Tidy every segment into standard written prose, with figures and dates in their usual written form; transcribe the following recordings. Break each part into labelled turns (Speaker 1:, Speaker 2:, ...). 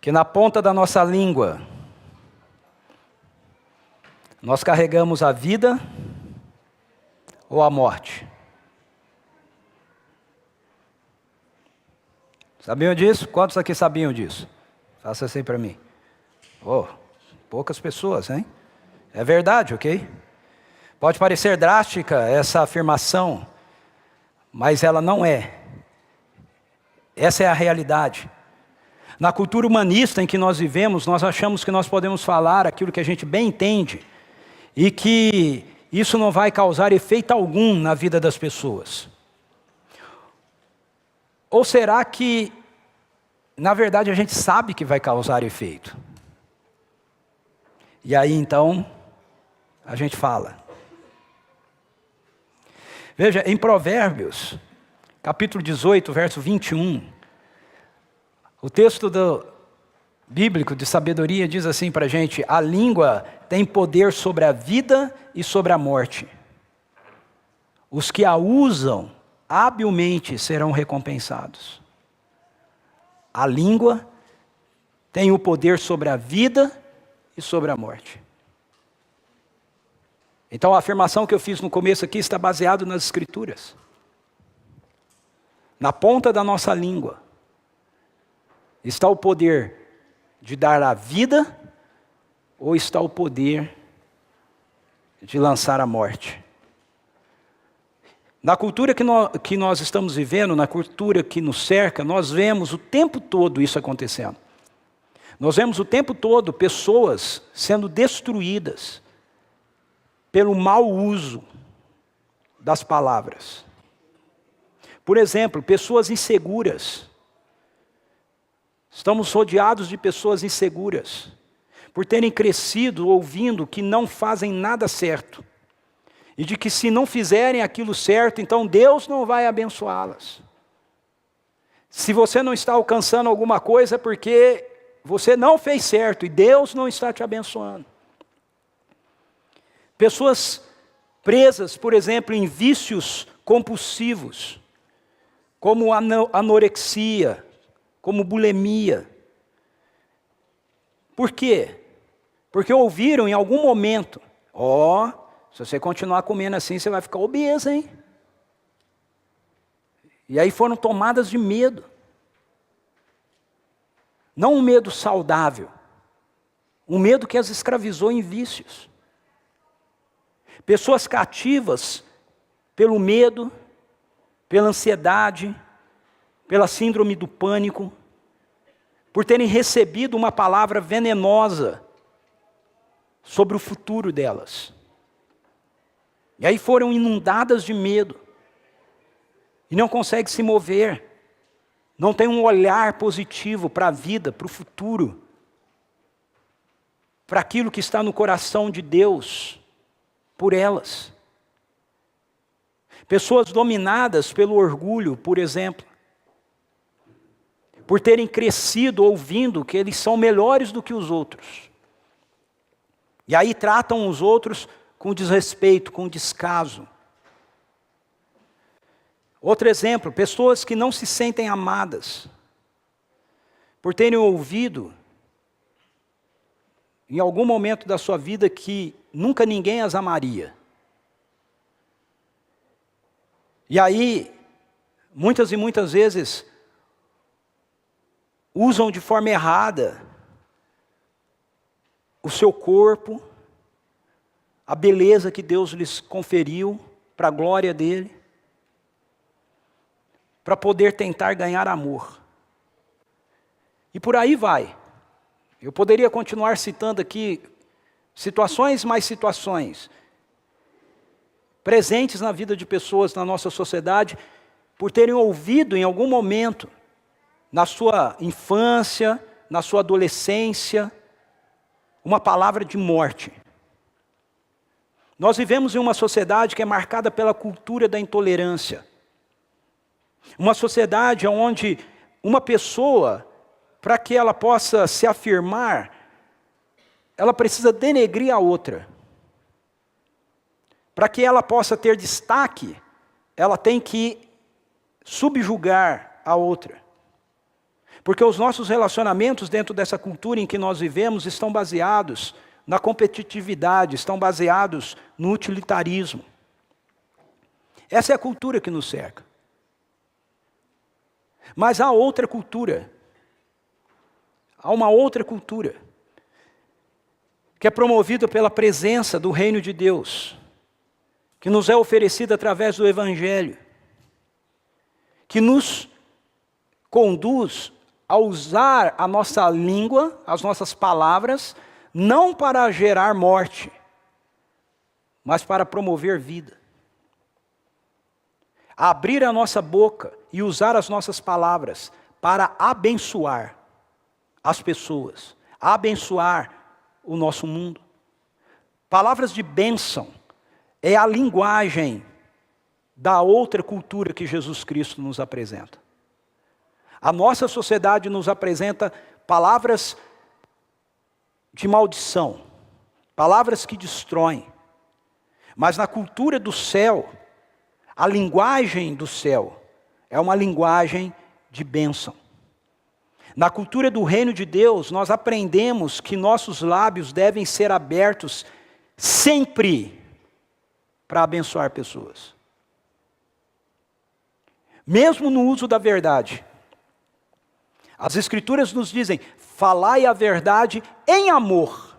Speaker 1: que na ponta da nossa língua nós carregamos a vida ou a morte? Sabiam disso? Quantos aqui sabiam disso? Faça assim para mim. Oh, poucas pessoas, hein? É verdade, ok? Pode parecer drástica essa afirmação, mas ela não é. Essa é a realidade. Na cultura humanista em que nós vivemos, nós achamos que nós podemos falar aquilo que a gente bem entende e que isso não vai causar efeito algum na vida das pessoas. Ou será que, na verdade, a gente sabe que vai causar efeito? E aí, então, a gente fala. Veja, em Provérbios, capítulo 18, verso 21, o texto bíblico de sabedoria diz assim para a gente: a língua tem poder sobre a vida e sobre a morte. Os que a usam habilmente serão recompensados. A língua tem o poder sobre a vida e sobre a morte. Então a afirmação que eu fiz no começo aqui está baseada nas Escrituras. Na ponta da nossa língua está o poder de dar a vida ou está o poder de lançar a morte. Na cultura que nós estamos vivendo, na cultura que nos cerca, nós vemos o tempo todo isso acontecendo. Nós vemos o tempo todo pessoas sendo destruídas pelo mau uso das palavras. Por exemplo, pessoas inseguras. Estamos rodeados de pessoas inseguras, por terem crescido ouvindo que não fazem nada certo. E de que se não fizerem aquilo certo, então Deus não vai abençoá-las. Se você não está alcançando alguma coisa é porque você não fez certo e Deus não está te abençoando. Pessoas presas, por exemplo, em vícios compulsivos, como anorexia, como bulimia. Por quê? Porque ouviram em algum momento: se você continuar comendo assim, você vai ficar obesa, hein? E aí foram tomadas de medo. Não um medo saudável, um medo que as escravizou em vícios. Pessoas cativas pelo medo, pela ansiedade, pela síndrome do pânico, por terem recebido uma palavra venenosa sobre o futuro delas. E aí foram inundadas de medo, e não conseguem se mover, não tem um olhar positivo para a vida, para o futuro, para aquilo que está no coração de Deus, por elas. Pessoas dominadas pelo orgulho, por exemplo, por terem crescido ouvindo que eles são melhores do que os outros. E aí tratam os outros com desrespeito, com descaso. Outro exemplo, pessoas que não se sentem amadas, por terem ouvido, em algum momento da sua vida, que nunca ninguém as amaria. E aí, muitas e muitas vezes, usam de forma errada o seu corpo, a beleza que Deus lhes conferiu, para a glória dele, para poder tentar ganhar amor. E por aí vai. Eu poderia continuar citando aqui situações mais situações, presentes na vida de pessoas na nossa sociedade, por terem ouvido em algum momento, na sua infância, na sua adolescência, uma palavra de morte. Nós vivemos em uma sociedade que é marcada pela cultura da intolerância. Uma sociedade onde uma pessoa, para que ela possa se afirmar, ela precisa denegrir a outra. Para que ela possa ter destaque, ela tem que subjugar a outra. Porque os nossos relacionamentos dentro dessa cultura em que nós vivemos estão baseados na competitividade, estão baseados no utilitarismo. Essa é a cultura que nos cerca. Mas há outra cultura. Há uma outra cultura que é promovida pela presença do reino de Deus, que nos é oferecida através do Evangelho, que nos conduz a usar a nossa língua, as nossas palavras, não para gerar morte, mas para promover vida. Abrir a nossa boca e usar as nossas palavras para abençoar as pessoas, abençoar o nosso mundo. Palavras de bênção é a linguagem da outra cultura que Jesus Cristo nos apresenta. A nossa sociedade nos apresenta palavras de maldição, palavras que destroem. Mas na cultura do céu, a linguagem do céu é uma linguagem de bênção. Na cultura do reino de Deus, nós aprendemos que nossos lábios devem ser abertos sempre para abençoar pessoas. Mesmo no uso da verdade. As Escrituras nos dizem, falai a verdade em amor.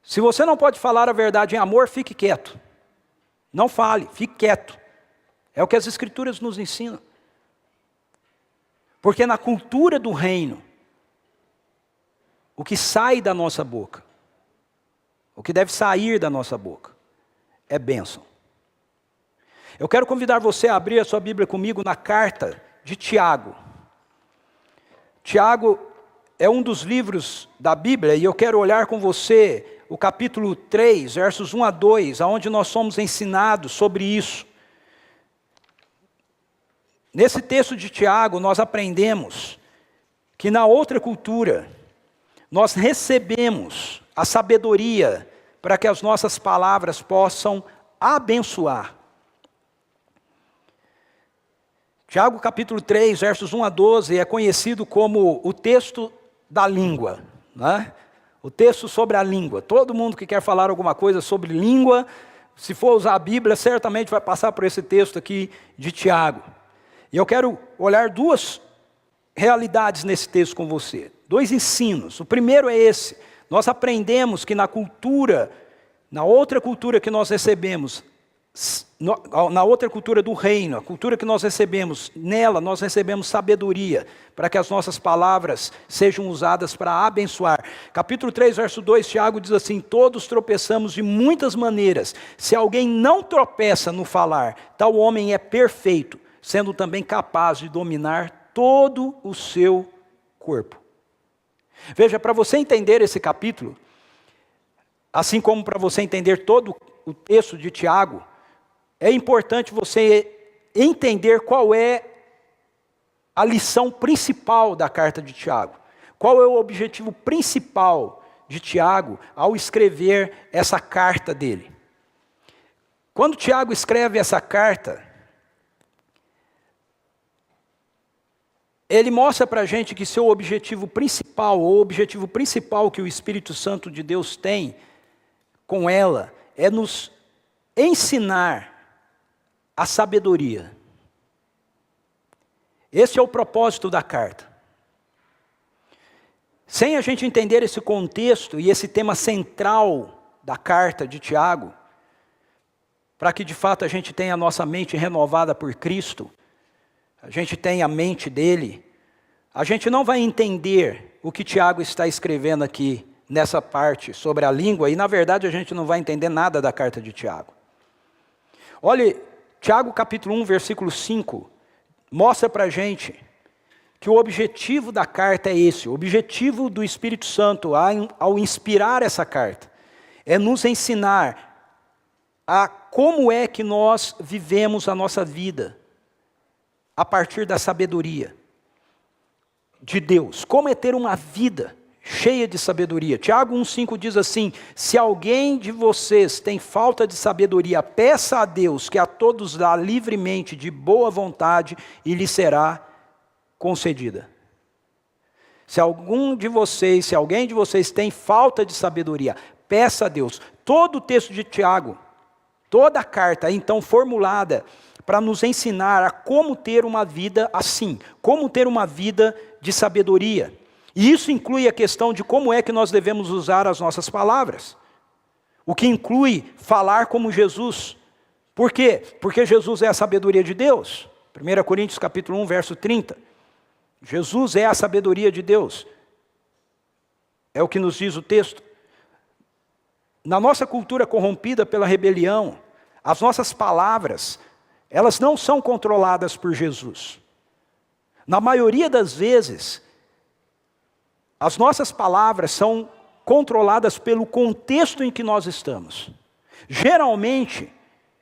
Speaker 1: Se você não pode falar a verdade em amor, fique quieto. Não fale, fique quieto. É o que as Escrituras nos ensinam. Porque na cultura do reino, o que sai da nossa boca, o que deve sair da nossa boca, é bênção. Eu quero convidar você a abrir a sua Bíblia comigo na carta de Tiago. Tiago é um dos livros da Bíblia e eu quero olhar com você o capítulo 3, versos 1 a 2, onde nós somos ensinados sobre isso. Nesse texto de Tiago, nós aprendemos que na outra cultura, nós recebemos a sabedoria para que as nossas palavras possam abençoar. Tiago capítulo 3, versos 1 a 12, é conhecido como o texto da língua, né? O texto sobre a língua. Todo mundo que quer falar alguma coisa sobre língua, se for usar a Bíblia, certamente vai passar por esse texto aqui de Tiago. E eu quero olhar duas realidades nesse texto com você. Dois ensinos. O primeiro é esse. Nós aprendemos que na cultura, na outra cultura que nós recebemos, na outra cultura do reino, a cultura que nós recebemos, nela nós recebemos sabedoria, para que as nossas palavras sejam usadas para abençoar. Capítulo 3, verso 2, Tiago diz assim, todos tropeçamos de muitas maneiras. Se alguém não tropeça no falar, tal homem é perfeito, sendo também capaz de dominar todo o seu corpo. Veja, para você entender esse capítulo, assim como para você entender todo o texto de Tiago, é importante você entender qual é a lição principal da carta de Tiago. Qual é o objetivo principal de Tiago ao escrever essa carta dele. Quando Tiago escreve essa carta, ele mostra para a gente que seu objetivo principal, ou o objetivo principal que o Espírito Santo de Deus tem com ela, é nos ensinar a sabedoria. Esse é o propósito da carta. Sem a gente entender esse contexto e esse tema central da carta de Tiago, para que de fato a gente tenha a nossa mente renovada por Cristo, a gente tenha a mente dele, a gente não vai entender o que Tiago está escrevendo aqui nessa parte sobre a língua, e na verdade a gente não vai entender nada da carta de Tiago. Olhe, Tiago capítulo 1, versículo 5, mostra para a gente que o objetivo da carta é esse, o objetivo do Espírito Santo ao inspirar essa carta, é nos ensinar a como é que nós vivemos a nossa vida, a partir da sabedoria de Deus, como é ter uma vida cheia de sabedoria. Tiago 1,5 diz assim, se alguém de vocês tem falta de sabedoria, peça a Deus que a todos dá livremente de boa vontade e lhe será concedida. Se alguém de vocês tem falta de sabedoria, peça a Deus. Todo o texto de Tiago, toda a carta então formulada para nos ensinar a como ter uma vida assim, como ter uma vida de sabedoria. E isso inclui a questão de como é que nós devemos usar as nossas palavras. O que inclui falar como Jesus. Por quê? Porque Jesus é a sabedoria de Deus. 1 Coríntios capítulo 1, verso 30. Jesus é a sabedoria de Deus. É o que nos diz o texto. Na nossa cultura corrompida pela rebelião, as nossas palavras, elas não são controladas por Jesus. Na maioria das vezes, as nossas palavras são controladas pelo contexto em que nós estamos. Geralmente,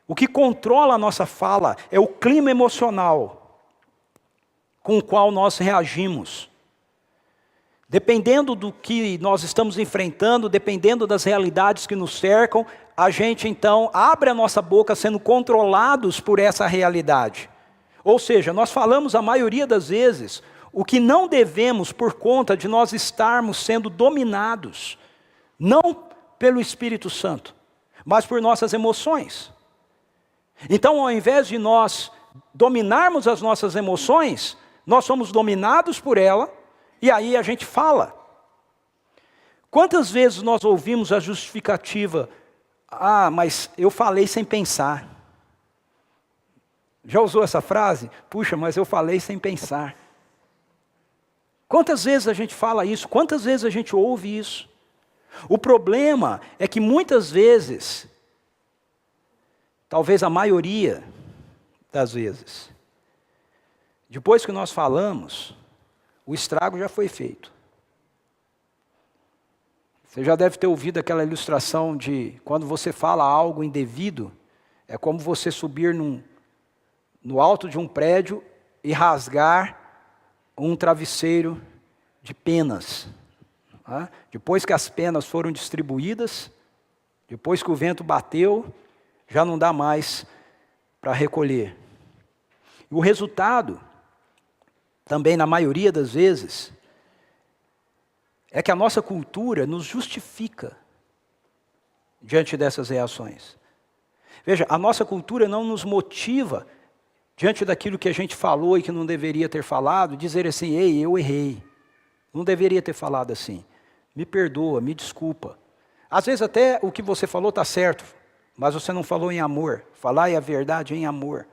Speaker 1: o que controla a nossa fala é o clima emocional com o qual nós reagimos. Dependendo do que nós estamos enfrentando, dependendo das realidades que nos cercam, a gente então abre a nossa boca sendo controlados por essa realidade. Ou seja, nós falamos a maioria das vezes o que não devemos por conta de nós estarmos sendo dominados, não pelo Espírito Santo, mas por nossas emoções. Então, ao invés de nós dominarmos as nossas emoções, nós somos dominados por ela, e aí a gente fala. Quantas vezes nós ouvimos a justificativa, mas eu falei sem pensar. Já usou essa frase? Puxa, mas eu falei sem pensar. Quantas vezes a gente fala isso? Quantas vezes a gente ouve isso? O problema é que muitas vezes, talvez a maioria das vezes, depois que nós falamos, o estrago já foi feito. Você já deve ter ouvido aquela ilustração de quando você fala algo indevido, é como você subir no alto de um prédio e rasgar um travesseiro de penas. Tá? Depois que as penas foram distribuídas, depois que o vento bateu, já não dá mais para recolher. E o resultado, também na maioria das vezes, é que a nossa cultura nos justifica diante dessas reações. Veja, a nossa cultura não nos motiva, diante daquilo que a gente falou e que não deveria ter falado, dizer assim, ei, eu errei. Não deveria ter falado assim. Me perdoa, me desculpa. Às vezes até o que você falou está certo, mas você não falou em amor. Falar a verdade em amor.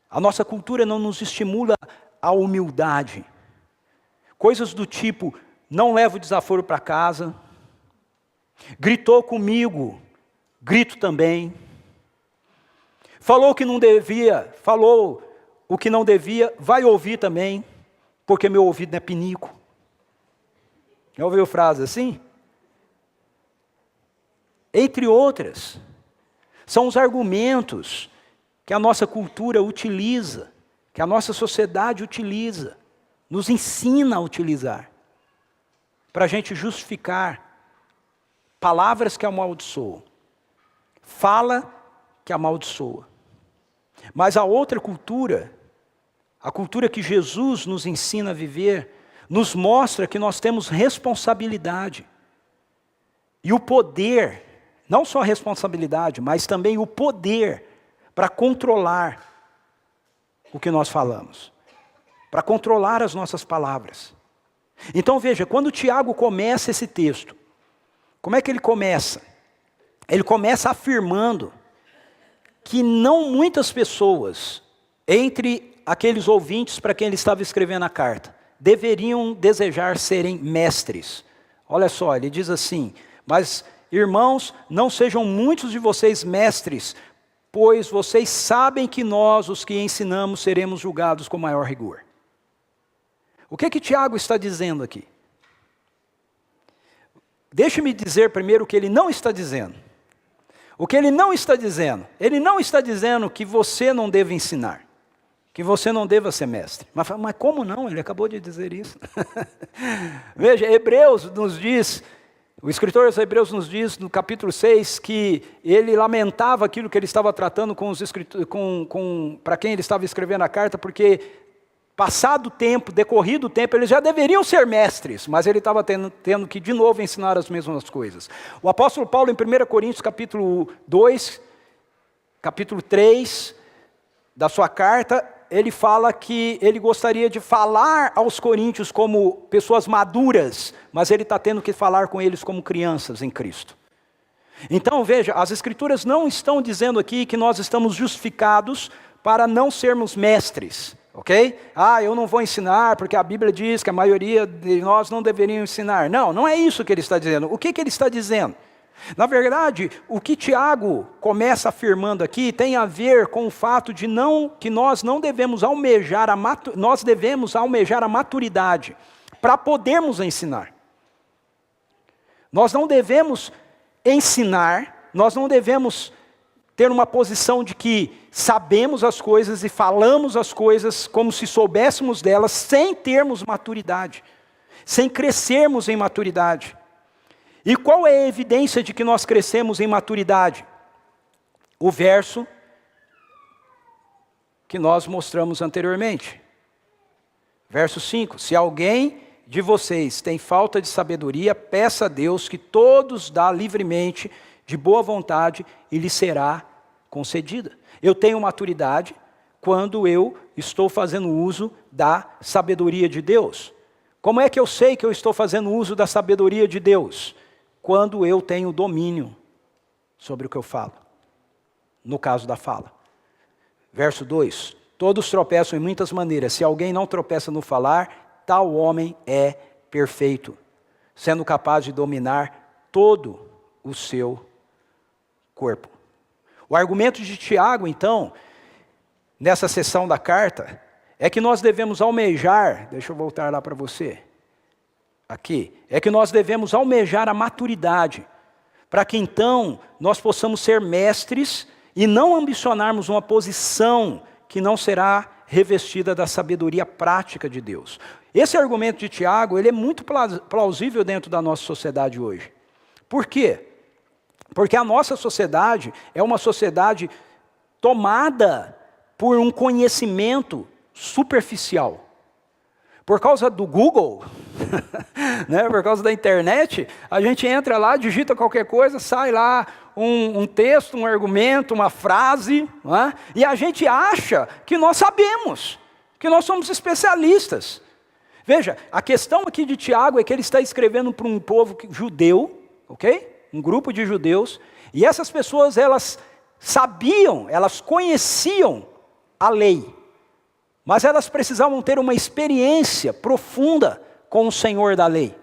Speaker 1: A nossa cultura não nos estimula a humildade. Coisas do tipo, não leva o desaforo para casa. Gritou comigo, grito também. Falou o que não devia, falou o que não devia, vai ouvir também, porque meu ouvido não é pinico. Já ouviu frase assim? Entre outras, são os argumentos que a nossa cultura utiliza, que a nossa sociedade utiliza, nos ensina a utilizar, para a gente justificar palavras que amaldiçoam, fala que amaldiçoa. Mas a outra cultura, a cultura que Jesus nos ensina a viver, nos mostra que nós temos responsabilidade. E o poder, não só a responsabilidade, mas também o poder para controlar o que nós falamos. Para controlar as nossas palavras. Então veja, quando Tiago começa esse texto, como é que ele começa? Ele começa afirmando que não muitas pessoas, entre aqueles ouvintes para quem ele estava escrevendo a carta, deveriam desejar serem mestres. Olha só, ele diz assim, mas irmãos, não sejam muitos de vocês mestres, pois vocês sabem que nós, os que ensinamos, seremos julgados com maior rigor. O que Tiago está dizendo aqui? Deixe-me dizer primeiro o que ele não está dizendo. O que ele não está dizendo que você não deve ensinar, que você não deva ser mestre. Mas como não? Ele acabou de dizer isso. Veja, Hebreus nos diz, o escritor aos Hebreus nos diz no capítulo 6 que ele lamentava aquilo que ele estava tratando com os para quem ele estava escrevendo a carta, porque passado o tempo, decorrido o tempo, eles já deveriam ser mestres, mas ele estava tendo que de novo ensinar as mesmas coisas. O apóstolo Paulo em 1 Coríntios capítulo 2, capítulo 3, da sua carta, ele fala que ele gostaria de falar aos coríntios como pessoas maduras, mas ele está tendo que falar com eles como crianças em Cristo. Então veja, as escrituras não estão dizendo aqui que nós estamos justificados para não sermos mestres. Ok? Eu não vou ensinar porque a Bíblia diz que a maioria de nós não deveriam ensinar. Não, não é isso que ele está dizendo. O que ele está dizendo? Na verdade, o que Tiago começa afirmando aqui tem a ver com o fato de que nós não devemos almejar nós devemos almejar a maturidade para podermos ensinar. Nós não devemos ensinar, nós não devemos ter uma posição de que sabemos as coisas e falamos as coisas como se soubéssemos delas, sem termos maturidade, sem crescermos em maturidade. E qual é a evidência de que nós crescemos em maturidade? O verso que nós mostramos anteriormente. Verso 5, se alguém de vocês tem falta de sabedoria, peça a Deus que todos dá livremente, de boa vontade, e lhe será concedida. Eu tenho maturidade quando eu estou fazendo uso da sabedoria de Deus. Como é que eu sei que eu estou fazendo uso da sabedoria de Deus? Quando eu tenho domínio sobre o que eu falo. No caso da fala. Verso 2. Todos tropeçam em muitas maneiras. Se alguém não tropeça no falar, tal homem é perfeito, sendo capaz de dominar todo o seu corpo. O argumento de Tiago, então, nessa seção da carta, é que nós devemos almejar, deixa eu voltar lá para você, aqui, é que nós devemos almejar a maturidade, para que então nós possamos ser mestres e não ambicionarmos uma posição que não será revestida da sabedoria prática de Deus. Esse argumento de Tiago, ele é muito plausível dentro da nossa sociedade hoje. Por quê? Porque a nossa sociedade é uma sociedade tomada por um conhecimento superficial. Por causa do Google, né, por causa da internet, a gente entra lá, digita qualquer coisa, sai lá um texto, um argumento, uma frase, né, e a gente acha que nós sabemos, que nós somos especialistas. Veja, a questão aqui de Tiago é que ele está escrevendo para um povo judeu, ok? Um grupo de judeus, e essas pessoas, elas sabiam, elas conheciam a lei, mas elas precisavam ter uma experiência profunda com o Senhor da lei.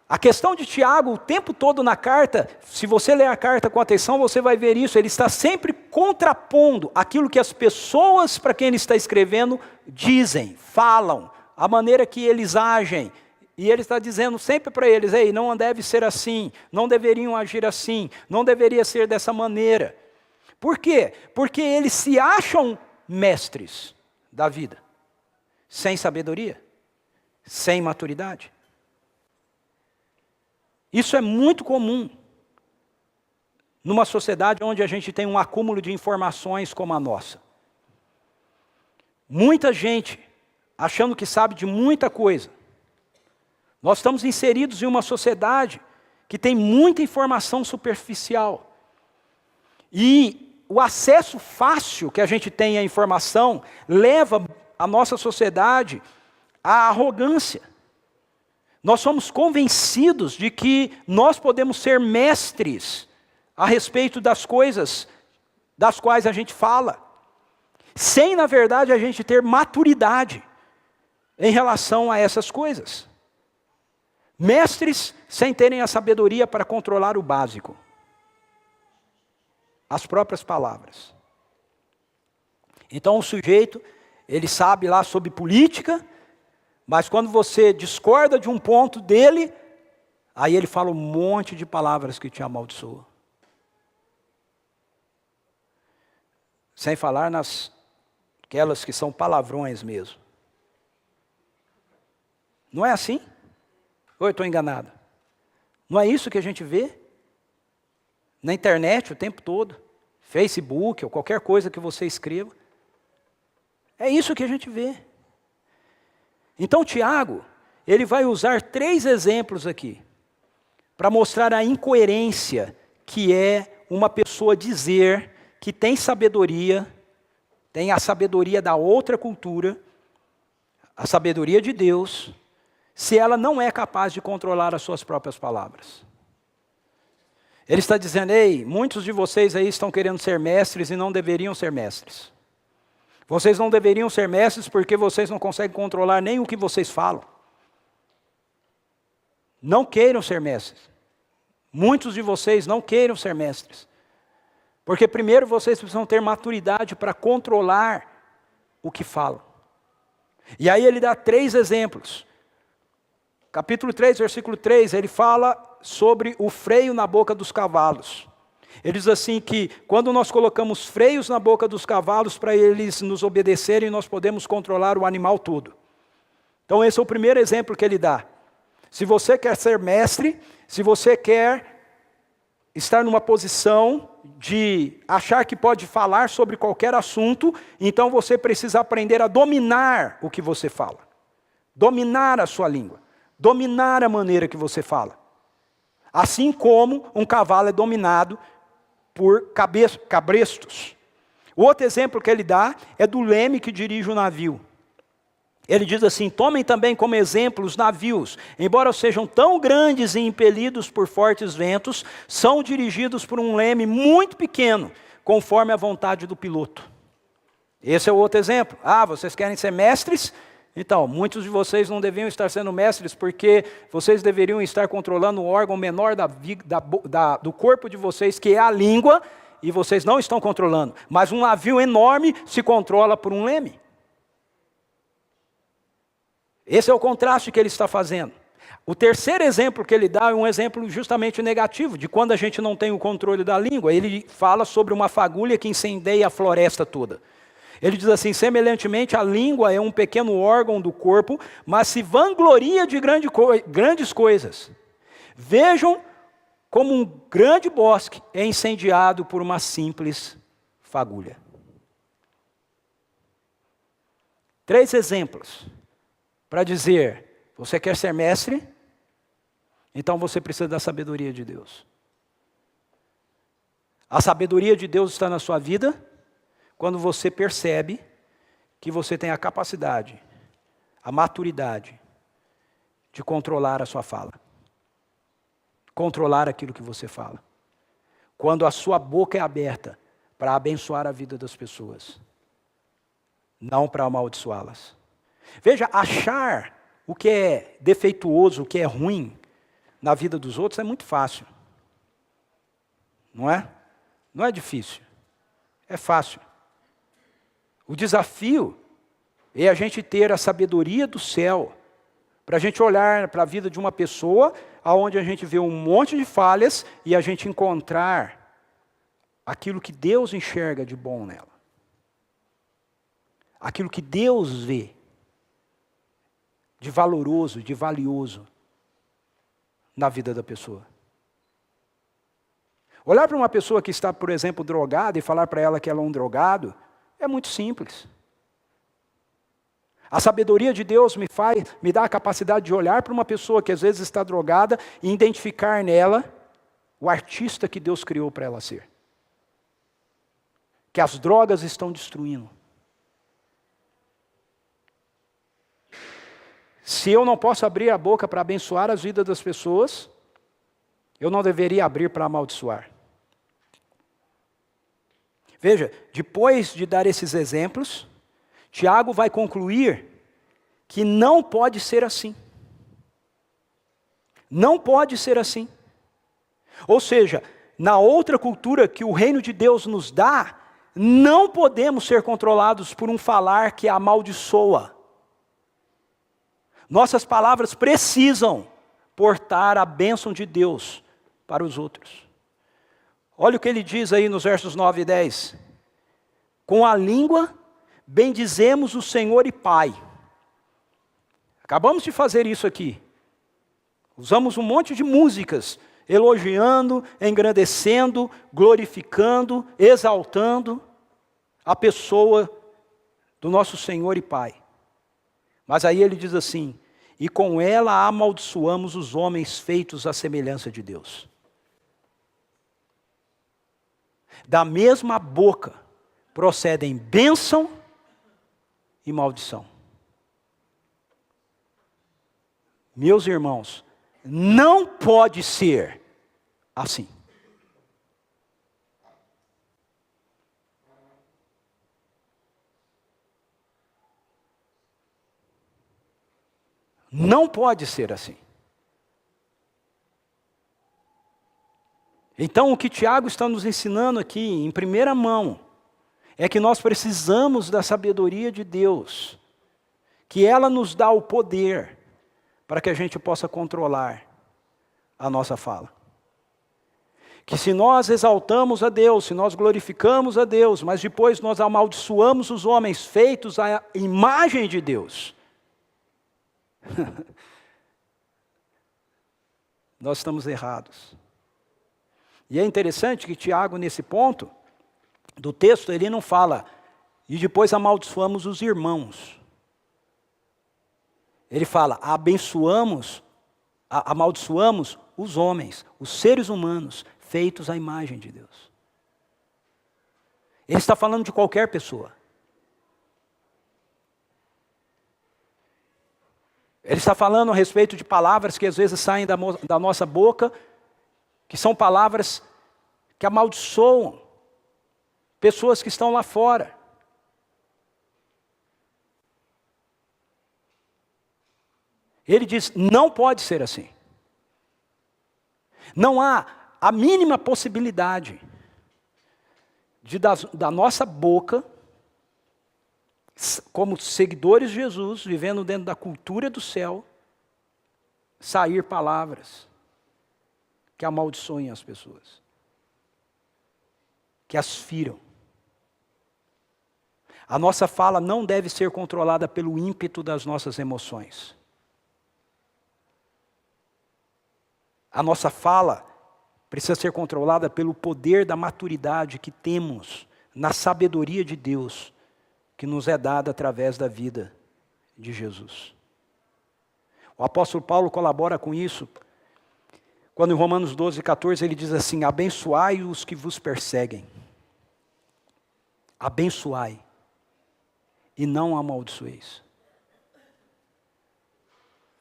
Speaker 1: A questão de Tiago, o tempo todo na carta, se você ler a carta com atenção, você vai ver isso, ele está sempre contrapondo aquilo que as pessoas para quem ele está escrevendo dizem, falam, a maneira que eles agem. E ele está dizendo sempre para eles, ei, não deve ser assim, não deveriam agir assim, não deveria ser dessa maneira. Por quê? Porque eles se acham mestres da vida, sem sabedoria, sem maturidade. Isso é muito comum numa sociedade onde a gente tem um acúmulo de informações como a nossa. Muita gente achando que sabe de muita coisa. Nós estamos inseridos em uma sociedade que tem muita informação superficial. E o acesso fácil que a gente tem à informação leva a nossa sociedade à arrogância. Nós somos convencidos de que nós podemos ser mestres a respeito das coisas das quais a gente fala, sem, na verdade, a gente ter maturidade em relação a essas coisas. Mestres sem terem a sabedoria para controlar o básico. As próprias palavras. Então o sujeito, ele sabe lá sobre política, mas quando você discorda de um ponto dele, aí ele fala um monte de palavras que te amaldiçoam. Sem falar aquelas que são palavrões mesmo. Não é assim? Ou eu estou enganado? Não é isso que a gente vê? Na internet o tempo todo, Facebook ou qualquer coisa que você escreva. É isso que a gente vê. Então Tiago, ele vai usar 3 exemplos aqui, para mostrar a incoerência que é uma pessoa dizer que tem sabedoria, tem a sabedoria da outra cultura, a sabedoria de Deus, se ela não é capaz de controlar as suas próprias palavras. Ele está dizendo, ei, muitos de vocês aí estão querendo ser mestres e não deveriam ser mestres. Vocês não deveriam ser mestres porque vocês não conseguem controlar nem o que vocês falam. Não queiram ser mestres. Muitos de vocês não queiram ser mestres. Porque primeiro vocês precisam ter maturidade para controlar o que falam. E aí ele dá 3 exemplos. Capítulo 3, versículo 3, ele fala sobre o freio na boca dos cavalos. Ele diz assim que quando nós colocamos freios na boca dos cavalos para eles nos obedecerem, nós podemos controlar o animal todo. Então esse é o primeiro exemplo que ele dá. Se você quer ser mestre, se você quer estar numa posição de achar que pode falar sobre qualquer assunto, então você precisa aprender a dominar o que você fala. Dominar a sua língua. Dominar a maneira que você fala. Assim como um cavalo é dominado por cabrestos. O outro exemplo que ele dá é do leme que dirige o navio. Ele diz assim, tomem também como exemplo os navios, embora sejam tão grandes e impelidos por fortes ventos, são dirigidos por um leme muito pequeno, conforme a vontade do piloto. Esse é o outro exemplo. Ah, vocês querem ser mestres? Então, muitos de vocês não deviam estar sendo mestres, porque vocês deveriam estar controlando o órgão menor do corpo de vocês, que é a língua, e vocês não estão controlando. Mas um navio enorme se controla por um leme. Esse é o contraste que ele está fazendo. O terceiro exemplo que ele dá é um exemplo justamente negativo, de quando a gente não tem o controle da língua. Ele fala sobre uma fagulha que incendeia a floresta toda. Ele diz assim, semelhantemente a língua é um pequeno órgão do corpo, mas se vangloria de grandes coisas. Vejam como um grande bosque é incendiado por uma simples fagulha. 3 exemplos. Para dizer, você quer ser mestre? Então você precisa da sabedoria de Deus. A sabedoria de Deus está na sua vida quando você percebe que você tem a capacidade, a maturidade de controlar a sua fala. Controlar aquilo que você fala. Quando a sua boca é aberta para abençoar a vida das pessoas, não para amaldiçoá-las. Veja, achar o que é defeituoso, o que é ruim na vida dos outros é muito fácil. Não é? Não é difícil. É fácil. O desafio é a gente ter a sabedoria do céu, para a gente olhar para a vida de uma pessoa, onde a gente vê um monte de falhas e a gente encontrar aquilo que Deus enxerga de bom nela. Aquilo que Deus vê de valoroso, de valioso na vida da pessoa. Olhar para uma pessoa que está, por exemplo, drogada e falar para ela que ela é um drogado, é muito simples. A sabedoria de Deus me dá a capacidade de olhar para uma pessoa que às vezes está drogada e identificar nela o artista que Deus criou para ela ser. Que as drogas estão destruindo. Se eu não posso abrir a boca para abençoar as vidas das pessoas, eu não deveria abrir para amaldiçoar. Veja, depois de dar esses exemplos, Tiago vai concluir que não pode ser assim. Não pode ser assim. Ou seja, na outra cultura que o reino de Deus nos dá, não podemos ser controlados por um falar que amaldiçoa. Nossas palavras precisam portar a bênção de Deus para os outros. Olha o que ele diz aí nos versos 9 e 10. Com a língua bendizemos o Senhor e Pai. Acabamos de fazer isso aqui. Usamos um monte de músicas, elogiando, engrandecendo, glorificando, exaltando a pessoa do nosso Senhor e Pai. Mas aí ele diz assim: e com ela amaldiçoamos os homens feitos à semelhança de Deus. Da mesma boca procedem bênção e maldição. Meus irmãos, não pode ser assim. Não pode ser assim. Então, o que Tiago está nos ensinando aqui, em primeira mão, é que nós precisamos da sabedoria de Deus, que ela nos dá o poder para que a gente possa controlar a nossa fala. Que se nós exaltamos a Deus, se nós glorificamos a Deus, mas depois nós amaldiçoamos os homens feitos à imagem de Deus, nós estamos errados. E é interessante que Tiago, nesse ponto do texto, ele não fala, e depois amaldiçoamos os irmãos. Ele fala, amaldiçoamos os homens, os seres humanos, feitos à imagem de Deus. Ele está falando de qualquer pessoa. Ele está falando a respeito de palavras que às vezes saem da nossa boca, que são palavras que amaldiçoam pessoas que estão lá fora. Ele diz, não pode ser assim. Não há a mínima possibilidade de da nossa boca, como seguidores de Jesus, vivendo dentro da cultura do céu, sair palavras que amaldiçoem as pessoas, que as firam. A nossa fala não deve ser controlada pelo ímpeto das nossas emoções. A nossa fala precisa ser controlada pelo poder da maturidade que temos na sabedoria de Deus, que nos é dada através da vida de Jesus. O apóstolo Paulo colabora com isso, quando em Romanos 12, 14 ele diz assim, abençoai os que vos perseguem. Abençoai e não amaldiçoeis.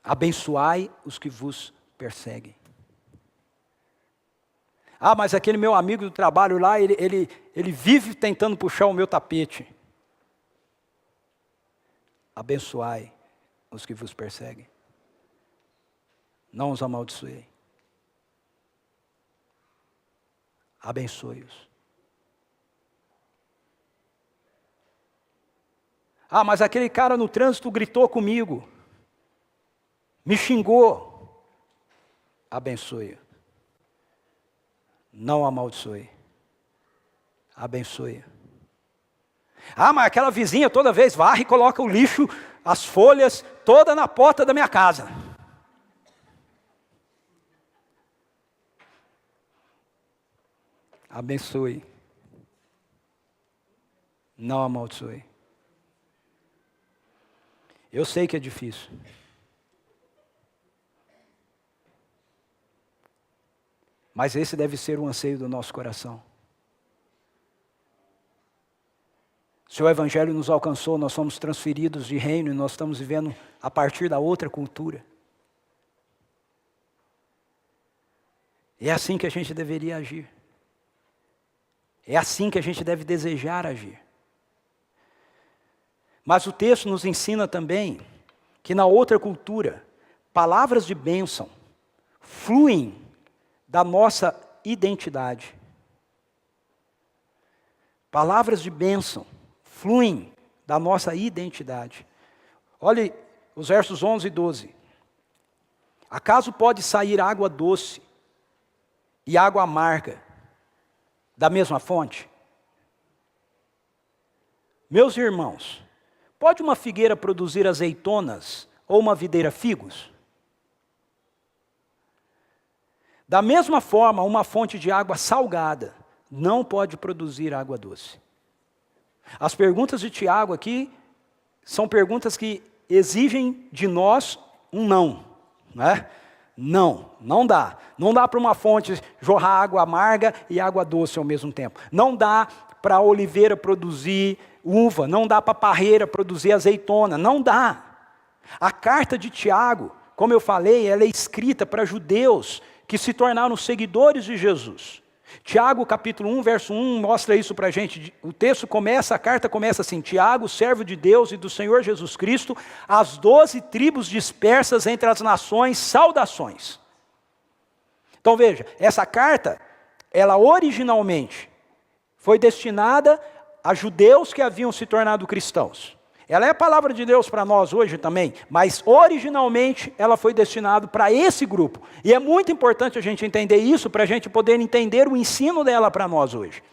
Speaker 1: Abençoai os que vos perseguem. Ah, mas aquele meu amigo do trabalho lá, ele vive tentando puxar o meu tapete. Abençoai os que vos perseguem. Não os amaldiçoei. Abençoe-os. Ah, mas aquele cara no trânsito gritou comigo. Me xingou. Abençoe. Não amaldiçoe. Abençoe. Ah, mas aquela vizinha toda vez varre e coloca o lixo, as folhas, toda na porta da minha casa. Abençoe. Não amaldiçoe. Eu sei que é difícil. Mas esse deve ser o anseio do nosso coração. Se o Evangelho nos alcançou, nós somos transferidos de reino e nós estamos vivendo a partir da outra cultura. É assim que a gente deveria agir. É assim que a gente deve desejar agir. Mas o texto nos ensina também que na outra cultura, palavras de bênção fluem da nossa identidade. Palavras de bênção fluem da nossa identidade. Olhe os versos 11 e 12. Acaso pode sair água doce e água amarga da mesma fonte? Meus irmãos, pode uma figueira produzir azeitonas ou uma videira figos? Da mesma forma, uma fonte de água salgada não pode produzir água doce. As perguntas de Tiago aqui são perguntas que exigem de nós um não, né? Não, não dá. Não dá para uma fonte jorrar água amarga e água doce ao mesmo tempo. Não dá para a oliveira produzir uva, não dá para a parreira produzir azeitona, não dá. A carta de Tiago, como eu falei, ela é escrita para judeus que se tornaram seguidores de Jesus. Tiago capítulo 1, verso 1 mostra isso para a gente. O texto começa, a carta começa assim: Tiago, servo de Deus e do Senhor Jesus Cristo, às 12 tribos dispersas entre as nações, saudações. Então veja, essa carta, ela originalmente foi destinada a judeus que haviam se tornado cristãos. Ela é a palavra de Deus para nós hoje também, mas originalmente ela foi destinada para esse grupo. E é muito importante a gente entender isso para a gente poder entender o ensino dela para nós hoje.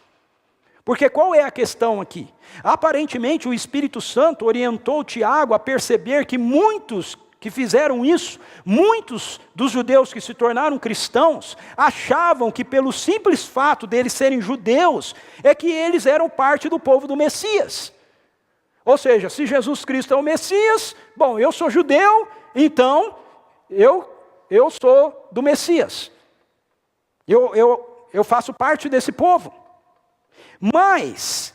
Speaker 1: Porque qual é a questão aqui? Aparentemente o Espírito Santo orientou Tiago a perceber que muitos que fizeram isso, muitos dos judeus que se tornaram cristãos, achavam que pelo simples fato deles serem judeus, é que eles eram parte do povo do Messias. Ou seja, se Jesus Cristo é o Messias, bom, eu sou judeu, então eu sou do Messias. Eu faço parte desse povo. Mas,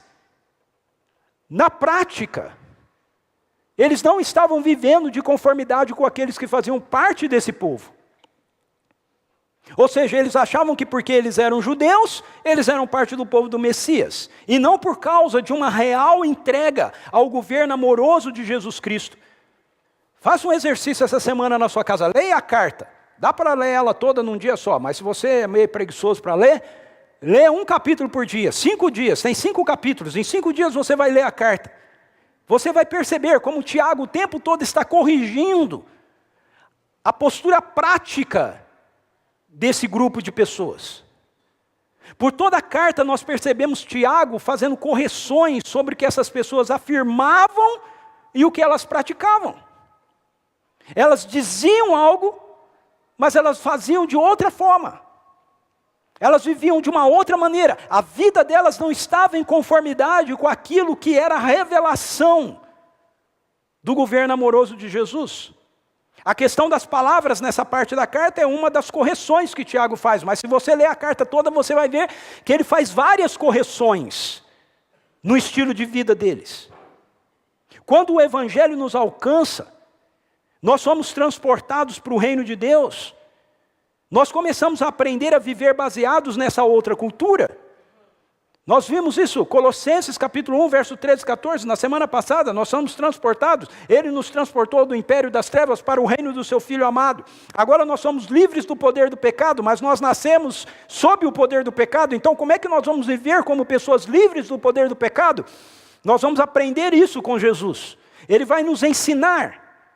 Speaker 1: na prática, eles não estavam vivendo de conformidade com aqueles que faziam parte desse povo. Ou seja, eles achavam que porque eles eram judeus, eles eram parte do povo do Messias. E não por causa de uma real entrega ao governo amoroso de Jesus Cristo. Faça um exercício essa semana na sua casa, leia a carta. Dá para ler ela toda num dia só, mas se você é meio preguiçoso para ler, lê um capítulo por dia, 5 dias, tem 5 capítulos, em 5 dias você vai ler a carta. Você vai perceber como Tiago o tempo todo está corrigindo a postura prática desse grupo de pessoas. Por toda a carta nós percebemos Tiago fazendo correções sobre o que essas pessoas afirmavam e o que elas praticavam. Elas diziam algo, mas elas faziam de outra forma. Elas viviam de uma outra maneira. A vida delas não estava em conformidade com aquilo que era a revelação do governo amoroso de Jesus. A questão das palavras nessa parte da carta é uma das correções que Tiago faz, mas se você ler a carta toda, você vai ver que ele faz várias correções no estilo de vida deles. Quando o Evangelho nos alcança, nós somos transportados para o reino de Deus, nós começamos a aprender a viver baseados nessa outra cultura. Nós vimos isso, Colossenses capítulo 1, verso 13 e 14, na semana passada, nós somos transportados. Ele nos transportou do império das trevas para o reino do seu Filho amado. Agora nós somos livres do poder do pecado, mas nós nascemos sob o poder do pecado. Então como é que nós vamos viver como pessoas livres do poder do pecado? Nós vamos aprender isso com Jesus. Ele vai nos ensinar.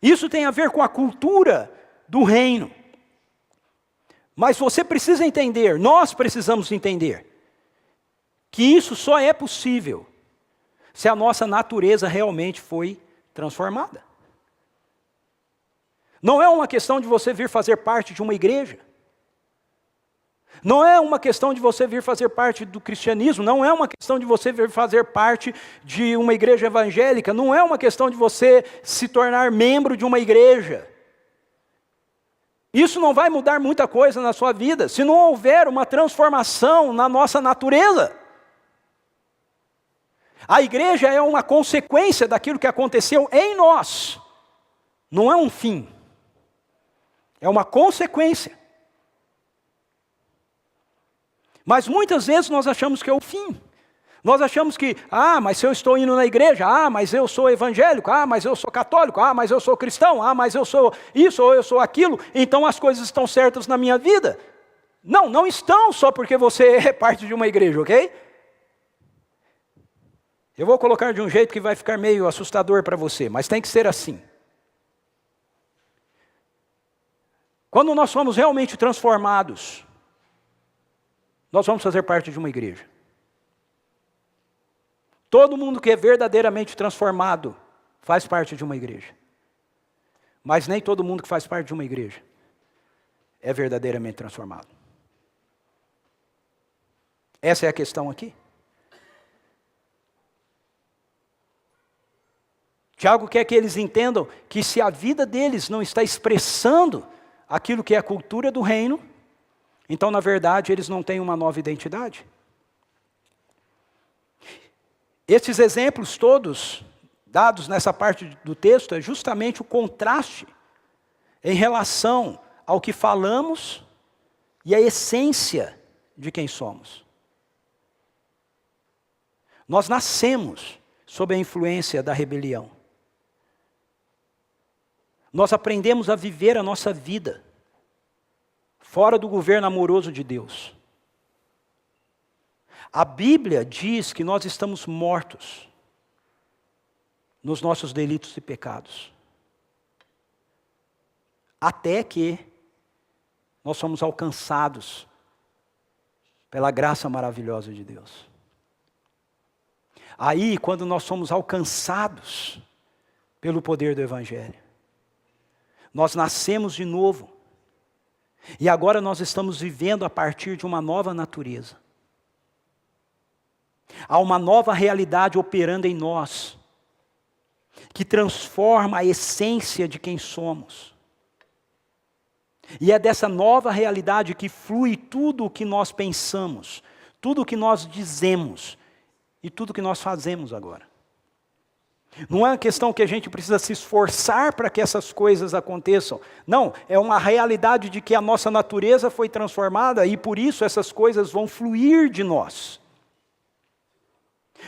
Speaker 1: Isso tem a ver com a cultura do reino. Mas você precisa entender, nós precisamos entender, que isso só é possível se a nossa natureza realmente foi transformada. Não é uma questão de você vir fazer parte de uma igreja. Não é uma questão de você vir fazer parte do cristianismo. Não é uma questão de você vir fazer parte de uma igreja evangélica. Não é uma questão de você se tornar membro de uma igreja. Isso não vai mudar muita coisa na sua vida se não houver uma transformação na nossa natureza. A igreja é uma consequência daquilo que aconteceu em nós. Não é um fim. É uma consequência. Mas muitas vezes nós achamos que é o fim. Nós achamos que, mas se eu estou indo na igreja, mas eu sou evangélico, mas eu sou católico, mas eu sou cristão, mas eu sou isso ou eu sou aquilo, então as coisas estão certas na minha vida. Não, não estão só porque você é parte de uma igreja, ok? Eu vou colocar de um jeito que vai ficar meio assustador para você, mas tem que ser assim. Quando nós somos realmente transformados, nós vamos fazer parte de uma igreja. Todo mundo que é verdadeiramente transformado faz parte de uma igreja. Mas nem todo mundo que faz parte de uma igreja é verdadeiramente transformado. Essa é a questão aqui. Tiago quer que eles entendam que se a vida deles não está expressando aquilo que é a cultura do reino, então, na verdade, eles não têm uma nova identidade. Esses exemplos todos, dados nessa parte do texto, é justamente o contraste em relação ao que falamos e a essência de quem somos. Nós nascemos sob a influência da rebelião. Nós aprendemos a viver a nossa vida fora do governo amoroso de Deus. A Bíblia diz que nós estamos mortos nos nossos delitos e pecados. Até que nós somos alcançados pela graça maravilhosa de Deus. Aí, quando nós somos alcançados pelo poder do Evangelho, nós nascemos de novo. E agora nós estamos vivendo a partir de uma nova natureza. Há uma nova realidade operando em nós, que transforma a essência de quem somos. E é dessa nova realidade que flui tudo o que nós pensamos, tudo o que nós dizemos e tudo o que nós fazemos agora. Não é uma questão que a gente precisa se esforçar para que essas coisas aconteçam. Não, é uma realidade de que a nossa natureza foi transformada e por isso essas coisas vão fluir de nós.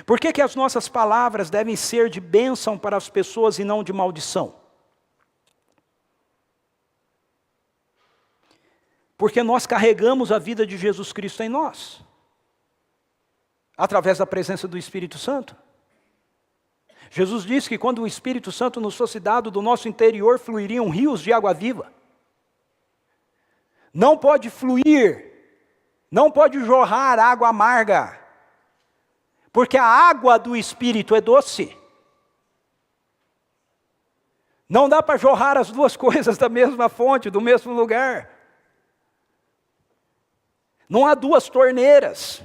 Speaker 1: Por que as nossas palavras devem ser de bênção para as pessoas e não de maldição? Porque nós carregamos a vida de Jesus Cristo em nós, através da presença do Espírito Santo. Jesus disse que quando o Espírito Santo nos fosse dado, do nosso interior fluiriam rios de água viva. Não pode fluir, não pode jorrar água amarga, porque a água do Espírito é doce. Não dá para jorrar as duas coisas da mesma fonte, do mesmo lugar. Não há duas torneiras.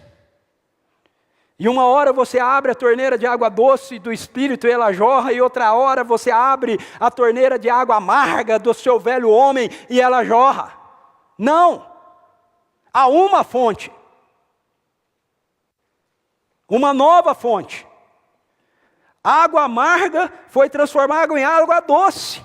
Speaker 1: E uma hora você abre a torneira de água doce do Espírito e ela jorra, e outra hora você abre a torneira de água amarga do seu velho homem e ela jorra. Não! Há uma fonte. Uma nova fonte. A água amarga foi transformada em água doce.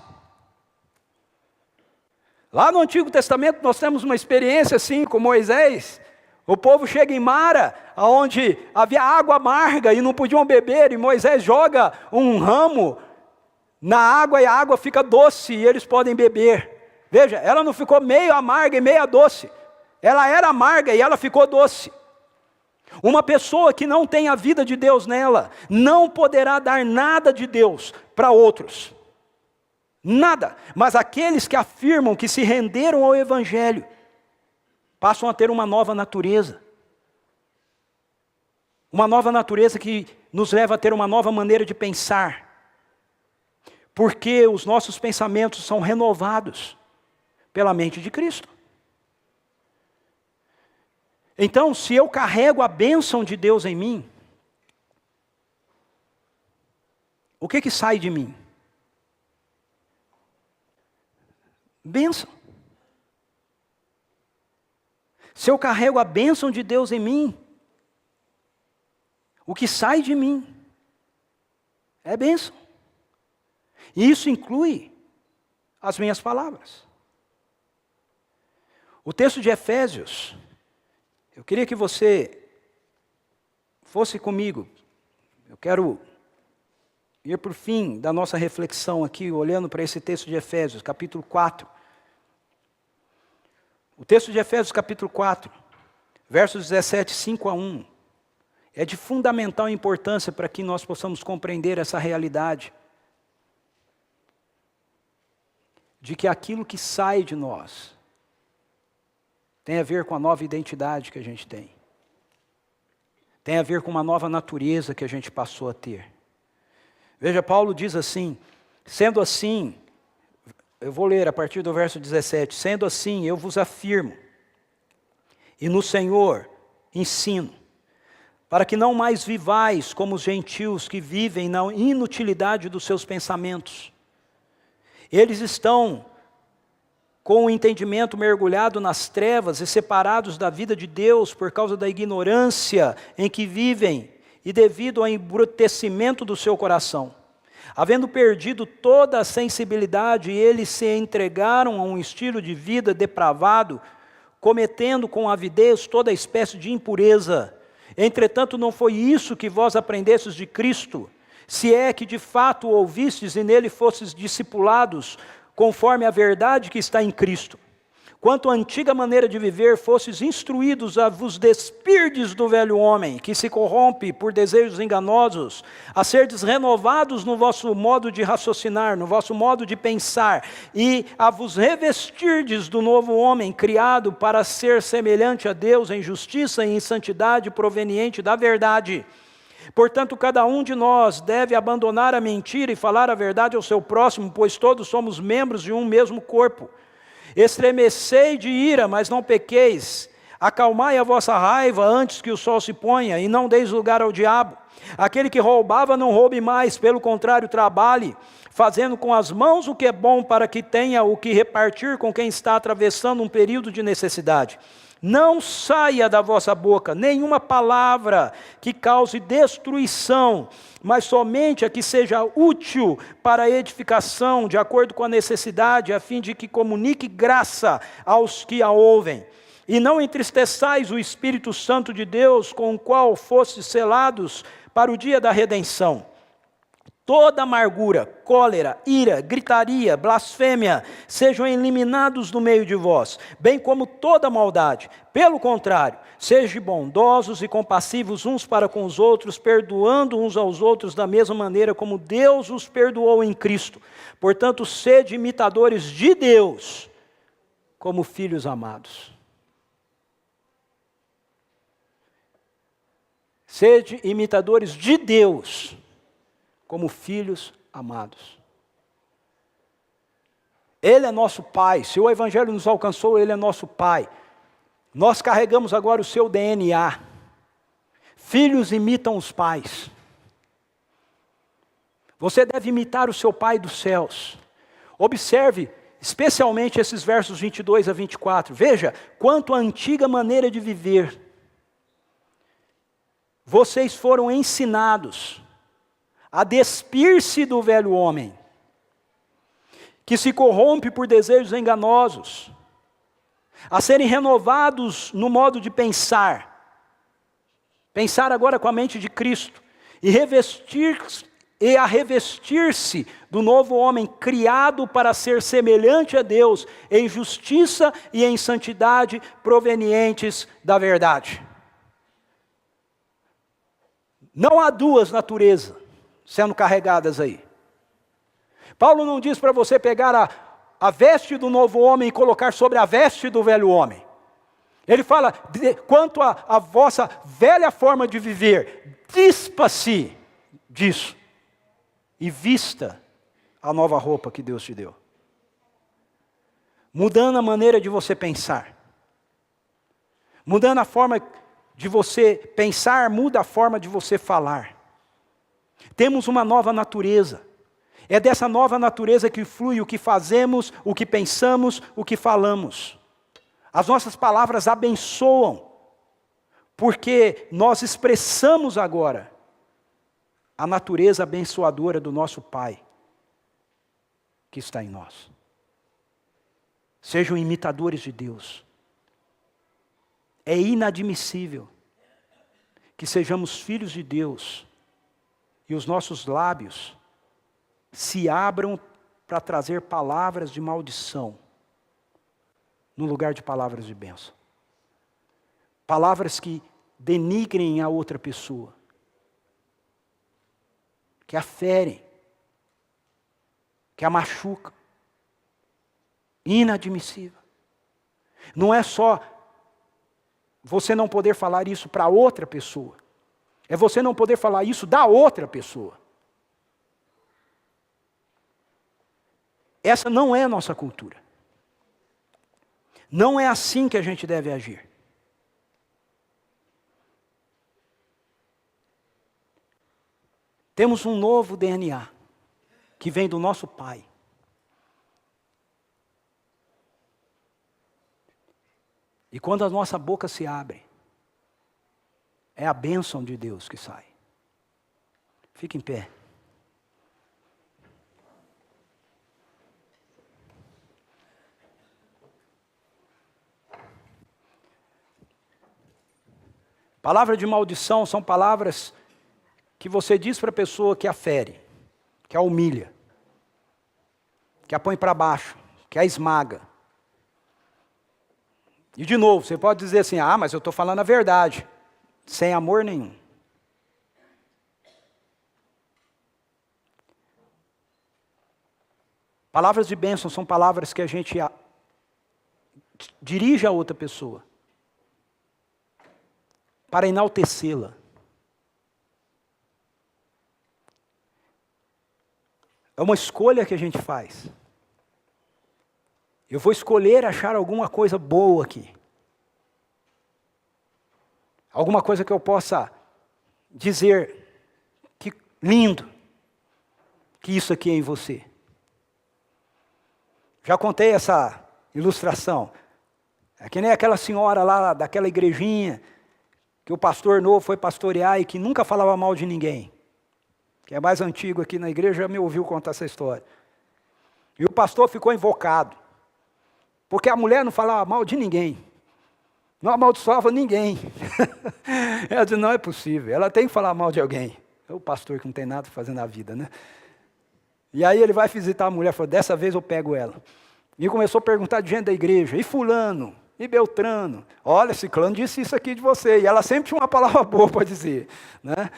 Speaker 1: Lá no Antigo Testamento nós temos uma experiência assim com Moisés. O povo chega em Mara, onde havia água amarga e não podiam beber, e Moisés joga um ramo na água e a água fica doce e eles podem beber. Veja, ela não ficou meio amarga e meia doce. Ela era amarga e ela ficou doce. Uma pessoa que não tem a vida de Deus nela, não poderá dar nada de Deus para outros. Nada. Mas aqueles que afirmam que se renderam ao Evangelho, passam a ter uma nova natureza. Uma nova natureza que nos leva a ter uma nova maneira de pensar. Porque os nossos pensamentos são renovados pela mente de Cristo. Então, se eu carrego a bênção de Deus em mim, o que sai de mim? Bênção. Se eu carrego a bênção de Deus em mim, o que sai de mim é bênção. E isso inclui as minhas palavras. O texto de Efésios, eu queria que você fosse comigo. Eu quero ir para o fim da nossa reflexão aqui, olhando para esse texto de Efésios, capítulo 4. O texto de Efésios capítulo 4, versos 17, 5 a 1, é de fundamental importância para que nós possamos compreender essa realidade de que aquilo que sai de nós tem a ver com a nova identidade que a gente tem. Tem a ver com uma nova natureza que a gente passou a ter. Veja, Paulo diz assim, sendo assim, eu vou ler a partir do verso 17. Sendo assim, eu vos afirmo, e no Senhor ensino, para que não mais vivais como os gentios que vivem na inutilidade dos seus pensamentos. Eles estão com o entendimento mergulhado nas trevas e separados da vida de Deus por causa da ignorância em que vivem e devido ao embrutecimento do seu coração. Havendo perdido toda a sensibilidade, eles se entregaram a um estilo de vida depravado, cometendo com avidez toda espécie de impureza. Entretanto, não foi isso que vós aprendestes de Cristo, se é que de fato o ouvistes e nele fostes discipulados, conforme a verdade que está em Cristo. Quanto à antiga maneira de viver, fostes instruídos a vos despirdes do velho homem, que se corrompe por desejos enganosos, a serdes renovados no vosso modo de raciocinar, no vosso modo de pensar, e a vos revestirdes do novo homem, criado para ser semelhante a Deus em justiça e em santidade proveniente da verdade. Portanto, cada um de nós deve abandonar a mentira e falar a verdade ao seu próximo, pois todos somos membros de um mesmo corpo. Estremecei de ira, mas não pequeis. Acalmai a vossa raiva antes que o sol se ponha, e não deis lugar ao diabo. Aquele que roubava, não roube mais, pelo contrário, trabalhe, fazendo com as mãos o que é bom, para que tenha o que repartir com quem está atravessando um período de necessidade. Não saia da vossa boca nenhuma palavra que cause destruição, mas somente a que seja útil para a edificação, de acordo com a necessidade, a fim de que comunique graça aos que a ouvem. E não entristeçais o Espírito Santo de Deus, com o qual fostes selados para o dia da redenção. Toda amargura, cólera, ira, gritaria, blasfêmia, sejam eliminados do meio de vós, bem como toda maldade. Pelo contrário, sejam bondosos e compassivos uns para com os outros, perdoando uns aos outros da mesma maneira como Deus os perdoou em Cristo. Portanto, sede imitadores de Deus, como filhos amados. Sede imitadores de Deus, como filhos amados. Ele é nosso Pai. Se o Evangelho nos alcançou, Ele é nosso Pai. Nós carregamos agora o seu DNA. Filhos imitam os pais. Você deve imitar o seu Pai dos céus. Observe especialmente esses versos 22 a 24. Veja quanto à antiga maneira de viver. Vocês foram ensinados a despir-se do velho homem, que se corrompe por desejos enganosos, a serem renovados no modo de pensar agora com a mente de Cristo, e a revestir-se do novo homem, criado para ser semelhante a Deus, em justiça e em santidade provenientes da verdade. Não há duas naturezas sendo carregadas aí. Paulo não diz para você pegar a veste do novo homem e colocar sobre a veste do velho homem. Ele fala, quanto à vossa velha forma de viver, dispa-se disso e vista a nova roupa que Deus te deu. Mudando a maneira de você pensar. Mudando a forma de você pensar, muda a forma de você falar. Temos uma nova natureza. É dessa nova natureza que flui o que fazemos, o que pensamos, o que falamos. As nossas palavras abençoam, porque nós expressamos agora a natureza abençoadora do nosso Pai, que está em nós. Sejam imitadores de Deus. É inadmissível que sejamos filhos de Deus e os nossos lábios se abram para trazer palavras de maldição no lugar de palavras de bênção. Palavras que denigrem a outra pessoa, que a ferem, que a machucam. Inadmissível. Não é só você não poder falar isso para outra pessoa, é você não poder falar isso da outra pessoa. Essa não é a nossa cultura. Não é assim que a gente deve agir. Temos um novo DNA, que vem do nosso Pai. E quando a nossa boca se abre, é a bênção de Deus que sai. Fique em pé. Palavra de maldição são palavras que você diz para a pessoa que a fere, que a humilha, que a põe para baixo, que a esmaga. E de novo, você pode dizer assim, mas eu estou falando a verdade, sem amor nenhum. Palavras de bênção são palavras que a gente dirige a outra pessoa, para enaltecê-la. É uma escolha que a gente faz. Eu vou escolher achar alguma coisa boa aqui. Alguma coisa que eu possa dizer, que lindo, que isso aqui é em você. Já contei essa ilustração. É que nem aquela senhora lá daquela igrejinha, que o pastor novo foi pastorear e que nunca falava mal de ninguém. Quem é mais antigo aqui na igreja já me ouviu contar essa história. E o pastor ficou invocado, porque a mulher não falava mal de ninguém, não amaldiçoava ninguém. Ela disse, não é possível, ela tem que falar mal de alguém. É o pastor que não tem nada para fazer na vida, né? E aí ele vai visitar a mulher, falou, dessa vez eu pego ela. E começou a perguntar de gente da igreja, e fulano, e Beltrano, olha, Ciclano disse isso aqui de você, e ela sempre tinha uma palavra boa para dizer, né?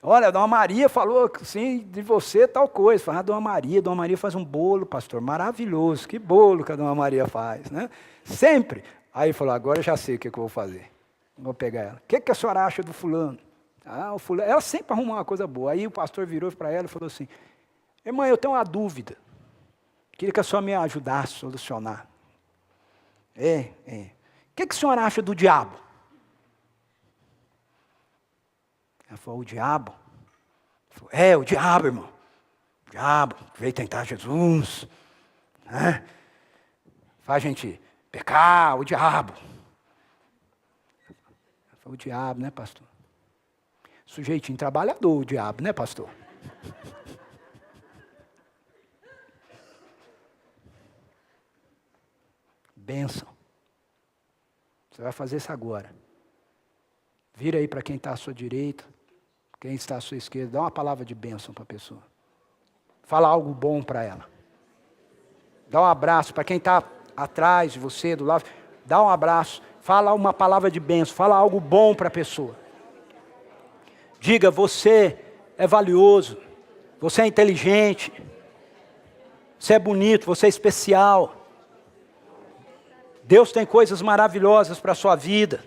Speaker 1: Olha, a Dona Maria falou assim, de você tal coisa. Fala, Dona Maria faz um bolo, pastor, maravilhoso, que bolo que a Dona Maria faz, né? Sempre. Aí ele falou, agora eu já sei o que eu vou fazer. Vou pegar ela. O que a senhora acha do fulano? O fulano. Ela sempre arruma uma coisa boa. Aí o pastor virou para ela e falou assim, irmã, eu tenho uma dúvida. Queria que a senhora me ajudasse a solucionar. O que a senhora acha do diabo? Ela falou, o diabo? Falou, o diabo, irmão. O diabo veio tentar Jesus, né? Faz a gente pecar, o diabo. Ela falou, o diabo, né, pastor? Sujeitinho trabalhador, o diabo, né, pastor? Bênção. Você vai fazer isso agora. Vira aí para quem está à sua direita, quem está à sua esquerda, dá uma palavra de bênção para a pessoa. Fala algo bom para ela. Dá um abraço para quem está atrás de você, do lado. Dá um abraço, fala uma palavra de bênção, fala algo bom para a pessoa. Diga, você é valioso, você é inteligente, você é bonito, você é especial. Deus tem coisas maravilhosas para a sua vida.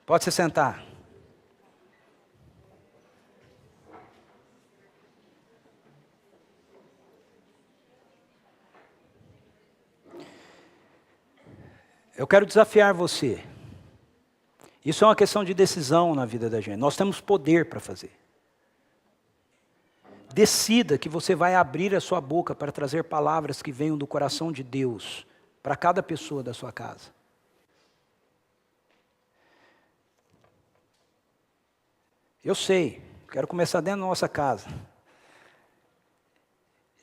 Speaker 1: Pode se sentar. Eu quero desafiar você. Isso é uma questão de decisão na vida da gente. Nós temos poder para fazer. Decida que você vai abrir a sua boca para trazer palavras que venham do coração de Deus para cada pessoa da sua casa. Eu sei, quero começar dentro da nossa casa.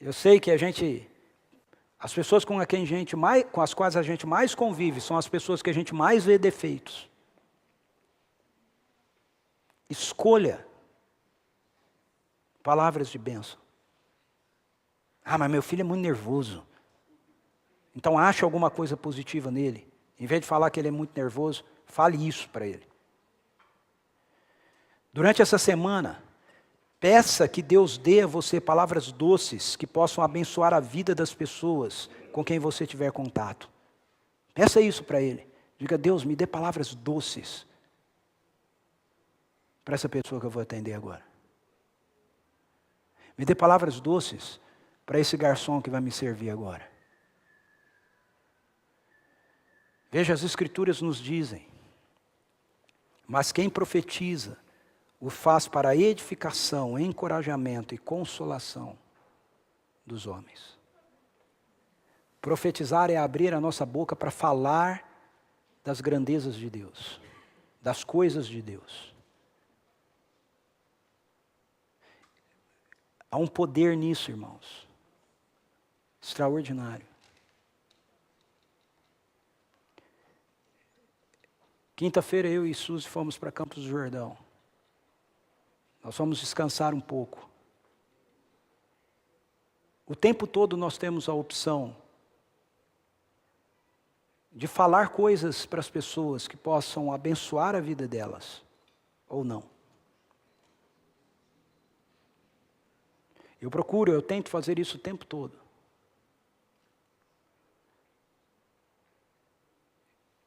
Speaker 1: Eu sei que as pessoas com as quais a gente mais convive são as pessoas que a gente mais vê defeitos. Escolha palavras de bênção. Mas meu filho é muito nervoso. Então ache alguma coisa positiva nele. Em vez de falar que ele é muito nervoso, fale isso para ele. Durante essa semana, peça que Deus dê a você palavras doces que possam abençoar a vida das pessoas com quem você tiver contato. Peça isso para Ele. Diga, Deus, me dê palavras doces para essa pessoa que eu vou atender agora. Me dê palavras doces para esse garçom que vai me servir agora. Veja, as Escrituras nos dizem, mas quem profetiza o faz para edificação, encorajamento e consolação dos homens. Profetizar é abrir a nossa boca para falar das grandezas de Deus, das coisas de Deus. Há um poder nisso, irmãos, extraordinário. Quinta-feira eu e Suzy fomos para Campos do Jordão. Nós fomos descansar um pouco. O tempo todo nós temos a opção de falar coisas para as pessoas que possam abençoar a vida delas, ou não. Eu tento fazer isso o tempo todo.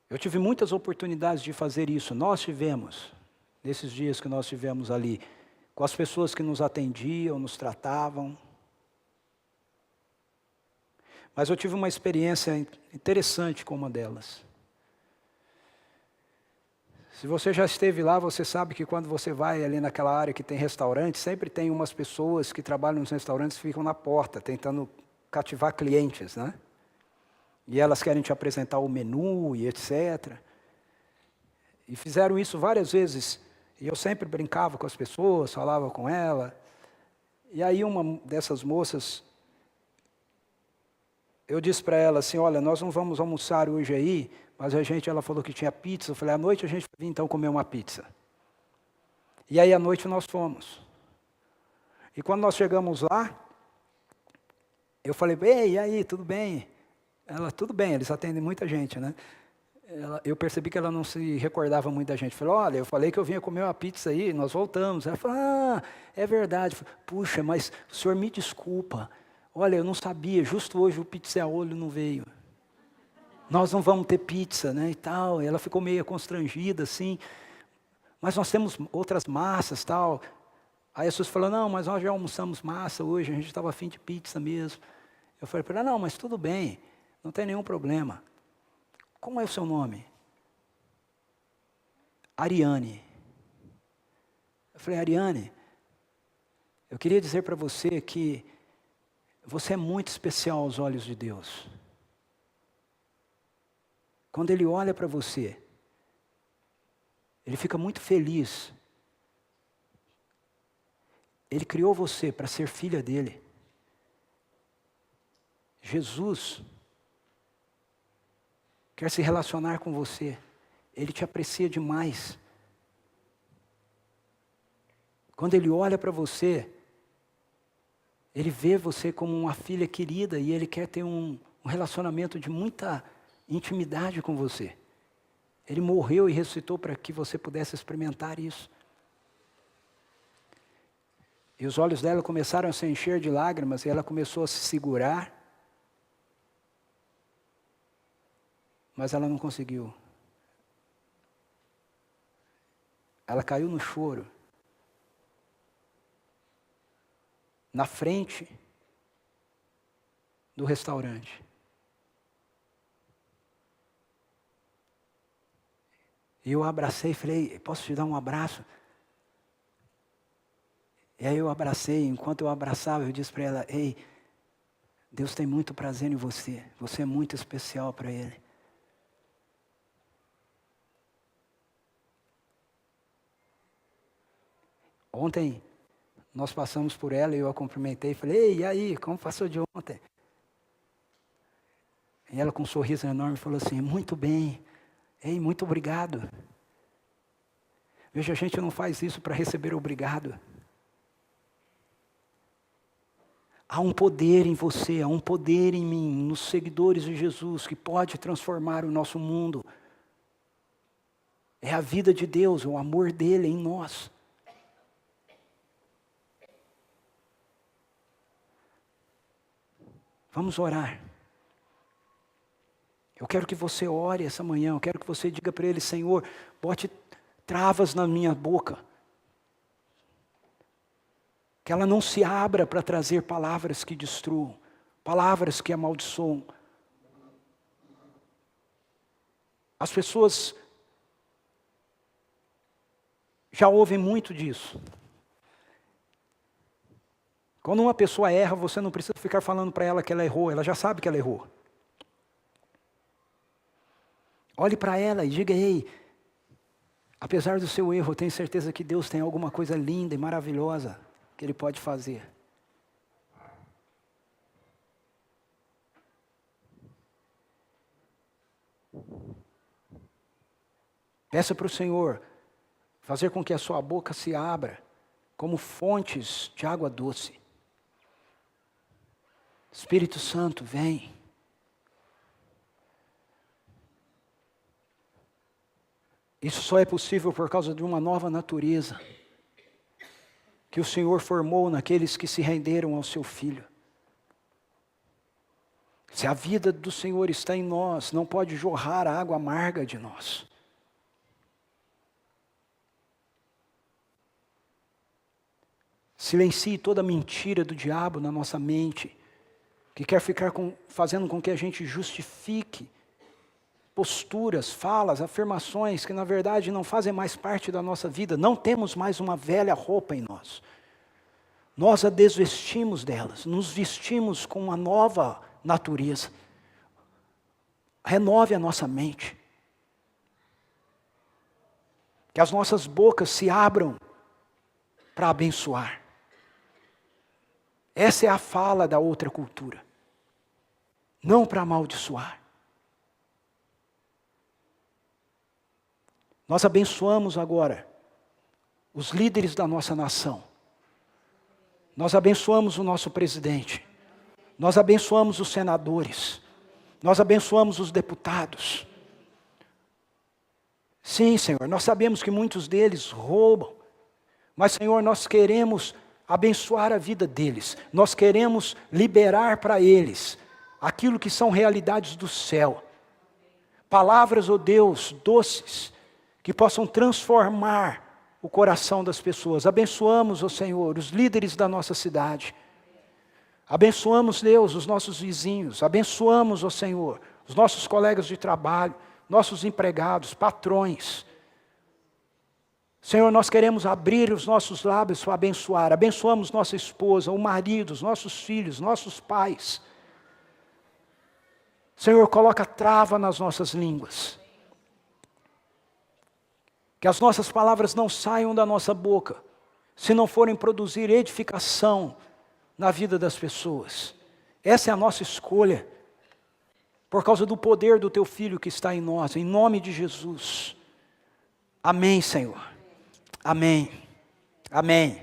Speaker 1: Eu tive muitas oportunidades de fazer isso. Nós tivemos, nesses dias que nós tivemos ali, com as pessoas que nos atendiam, nos tratavam. Mas eu tive uma experiência interessante com uma delas. Se você já esteve lá, você sabe que quando você vai ali naquela área que tem restaurante, sempre tem umas pessoas que trabalham nos restaurantes e ficam na porta, tentando cativar clientes, né? E elas querem te apresentar o menu e etc. E fizeram isso várias vezes. E eu sempre brincava com as pessoas, falava com ela. E aí uma dessas moças, eu disse para ela assim, olha, nós não vamos almoçar hoje aí, mas ela falou que tinha pizza. Eu falei, à noite a gente vai vir então comer uma pizza. E aí à noite nós fomos. E quando nós chegamos lá, eu falei, ei, e aí, tudo bem? Ela, tudo bem, eles atendem muita gente, né? Eu percebi que ela não se recordava muito da gente. Falei, olha, eu falei que eu vinha comer uma pizza aí, nós voltamos. Ela falou, é verdade. Falei, puxa, mas o senhor me desculpa. Olha, eu não sabia, justo hoje o pizza a olho não veio. Nós não vamos ter pizza, né, e tal. E ela ficou meio constrangida, assim. Mas nós temos outras massas, tal. Aí a Jesus falou, não, mas nós já almoçamos massa hoje, a gente estava afim de pizza mesmo. Eu falei para ela, não, mas tudo bem, não tem nenhum problema. Como é o seu nome? Ariane. Eu falei, Ariane, eu queria dizer para você que você é muito especial aos olhos de Deus. Quando Ele olha para você, Ele fica muito feliz. Ele criou você para ser filha dEle. Jesus quer se relacionar com você. Ele te aprecia demais. Quando Ele olha para você, Ele vê você como uma filha querida e Ele quer ter um relacionamento de muita intimidade com você. Ele morreu e ressuscitou para que você pudesse experimentar isso. E os olhos dela começaram a se encher de lágrimas e ela começou a se segurar. Mas ela não conseguiu. Ela caiu no choro. Na frente do restaurante. E eu abracei e falei, posso te dar um abraço? E aí eu abracei, enquanto eu abraçava, eu disse para ela, ei, Deus tem muito prazer em você. Você é muito especial para Ele. Ontem, nós passamos por ela e eu a cumprimentei e falei, ei, e aí, como passou de ontem? E ela com um sorriso enorme falou assim, muito bem, ei, muito obrigado. Veja, a gente não faz isso para receber obrigado. Há um poder em você, há um poder em mim, nos seguidores de Jesus, que pode transformar o nosso mundo. É a vida de Deus, o amor dEle em nós. Vamos orar. Eu quero que você ore essa manhã, eu quero que você diga para Ele, Senhor, bote travas na minha boca. Que ela não se abra para trazer palavras que destruam, palavras que amaldiçoam. As pessoas já ouvem muito disso. Quando uma pessoa erra, você não precisa ficar falando para ela que ela errou, ela já sabe que ela errou. Olhe para ela e diga: ei, apesar do seu erro, eu tenho certeza que Deus tem alguma coisa linda e maravilhosa que Ele pode fazer. Peça para o Senhor fazer com que a sua boca se abra como fontes de água doce. Espírito Santo, vem. Isso só é possível por causa de uma nova natureza que o Senhor formou naqueles que se renderam ao seu Filho. Se a vida do Senhor está em nós, não pode jorrar a água amarga de nós. Silencie toda mentira do diabo na nossa mente, que quer ficar fazendo com que a gente justifique posturas, falas, afirmações que na verdade não fazem mais parte da nossa vida. Não temos mais uma velha roupa em nós. Nós a desvestimos delas, nos vestimos com uma nova natureza. Renove a nossa mente. Que as nossas bocas se abram para abençoar. Essa é a fala da outra cultura. Não para amaldiçoar. Nós abençoamos agora os líderes da nossa nação. Nós abençoamos o nosso presidente. Nós abençoamos os senadores. Nós abençoamos os deputados. Sim, Senhor, nós sabemos que muitos deles roubam. Mas, Senhor, nós queremos abençoar a vida deles. Nós queremos liberar para eles aquilo que são realidades do céu. Palavras, ó Deus, doces, que possam transformar o coração das pessoas. Abençoamos, ó Senhor, os líderes da nossa cidade. Abençoamos, Deus, os nossos vizinhos. Abençoamos, ó Senhor, os nossos colegas de trabalho, nossos empregados, patrões. Senhor, nós queremos abrir os nossos lábios para abençoar. Abençoamos nossa esposa, o marido, os nossos filhos, nossos pais. Senhor, coloca trava nas nossas línguas. Que as nossas palavras não saiam da nossa boca, se não forem produzir edificação na vida das pessoas. Essa é a nossa escolha, por causa do poder do Teu Filho que está em nós, em nome de Jesus. Amém, Senhor. Amém. Amém.